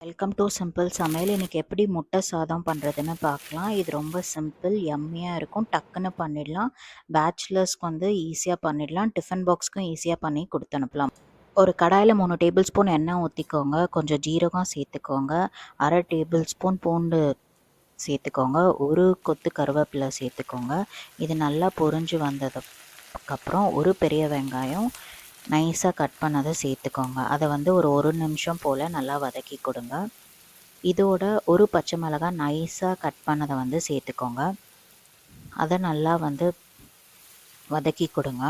Welcome to simple சமையல். இன்றைக்கி எப்படி முட்டை சாதம் பண்ணுறதுன்னு பார்க்கலாம். இது ரொம்ப சிம்பிள், யம்மியாக இருக்கும், டக்குன்னு பண்ணிடலாம். பேச்சுலர்ஸ்க்கு வந்து ஈஸியாக பண்ணிடலாம், டிஃபன் பாக்ஸ்க்கும் ஈஸியாக பண்ணி கொடுத்து அனுப்பலாம். ஒரு கடாயில் 3 டேபிள் ஸ்பூன் எண்ணெய் ஊற்றிக்கோங்க, கொஞ்சம் ஜீரகம் சேர்த்துக்கோங்க, அரை டேபிள் ஸ்பூன் பூண்டு சேர்த்துக்கோங்க, ஒரு கொத்து கருவேப்பிலை சேர்த்துக்கோங்க. இது நல்லா பொரிஞ்சு வந்ததுக்கப்புறம் ஒரு பெரிய வெங்காயம் நைஸாக கட் பண்ணதை சேர்த்துக்கோங்க. அதை வந்து ஒரு நிமிஷம் போல் நல்லா வதக்கி கொடுங்க. இதோட ஒரு பச்சை மிளகாய் நைஸாக கட் பண்ணதை வந்து சேர்த்துக்கோங்க. அதை நல்லா வந்து வதக்கி கொடுங்க.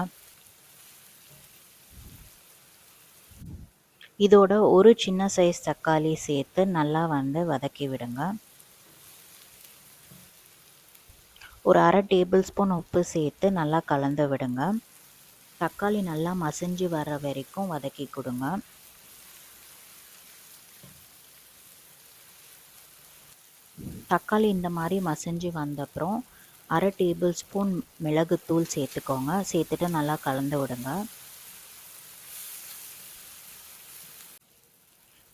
இதோட ஒரு சின்ன சைஸ் தக்காளி சேர்த்து நல்லா வந்து வதக்கி விடுங்க. ஒரு அரை டேபிள் ஸ்பூன் உப்பு சேர்த்து நல்லா கலந்து விடுங்க. தக்காளி நல்லா மசிஞ்சு வர வரைக்கும் வதக்கி கொடுங்க. தக்காளி இந்த மாதிரி மசிஞ்சு வந்தப்புறம் அரை டேபிள் ஸ்பூன் மிளகுத்தூள் சேர்த்துக்கோங்க. சேர்த்துட்டு நல்லா கலந்து விடுங்க.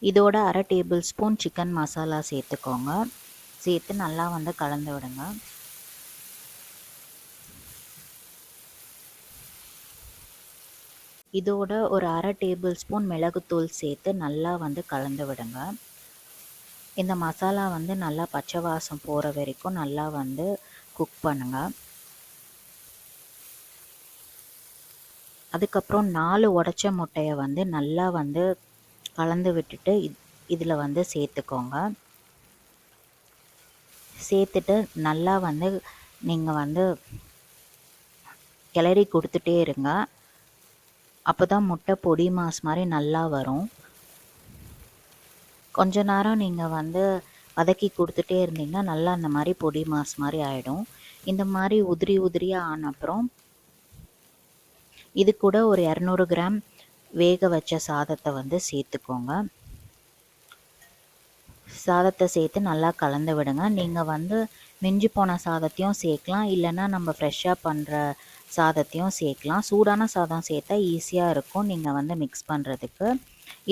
இதோட அரை டேபிள் ஸ்பூன் சிக்கன் மசாலா சேர்த்துக்கோங்க. சேர்த்து நல்லா வந்து கலந்து விடுங்க. இதோட ஒரு அரை டேபிள் ஸ்பூன் மிளகுத்தூள் சேர்த்து நல்லா வந்து கலந்து விடுங்க. இந்த மசாலா வந்து நல்லா பச்சை வாசம் போகிற வரைக்கும் நல்லா வந்து குக் பண்ணுங்க. அதுக்கப்புறம் 4 உடைச்ச முட்டையை வந்து நல்லா வந்து கலந்து விட்டுட்டு இதில் வந்து சேர்த்துக்கோங்க. சேர்த்துட்டு நல்லா வந்து நீங்கள் வந்து கிளறி கொடுத்துட்டே இருங்க. அப்போ தான் முட்டை பொடி மாஸ் மாதிரி நல்லா வரும். கொஞ்ச நேரம் நீங்கள் வந்து வதக்கி கொடுத்துட்டே இருந்தீங்கன்னா நல்லா அந்த மாதிரி பொடி மாஸ் மாதிரி ஆகிடும். இந்த மாதிரி உதிரியாக ஆன அப்புறம் இது கூட ஒரு 200 கிராம் வேக வச்ச சாதத்தை வந்து சேர்த்துக்கோங்க. சாதத்தை சேர்த்து நல்லா கலந்து விடுங்க. நீங்கள் வந்து மிஞ்சி போன சாதத்தையும் சேர்க்கலாம், இல்லைன்னா நம்ம ஃப்ரெஷ்ஷாக பண்ணுற சாதத்தையும் சேர்க்கலாம். சூடான சாதம் சேர்த்தா ஈஸியாக இருக்கும் நீங்கள் வந்து மிக்ஸ் பண்ணுறதுக்கு.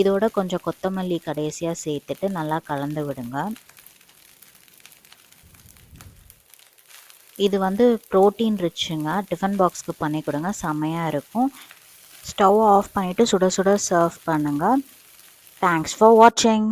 இதோட கொஞ்சம் கொத்தமல்லி கடைசியாக சேர்த்துட்டு நல்லா கலந்து விடுங்க. இது வந்து ப்ரோட்டீன் ரிச்சுங்க, டிஃபன் பாக்ஸ்க்கு பண்ணி கொடுங்க, செம்மையாக இருக்கும். ஸ்டவ் ஆஃப் பண்ணிவிட்டு சுட சுட சர்வ் பண்ணுங்கள். தேங்க்ஸ் ஃபார் வாட்சிங்.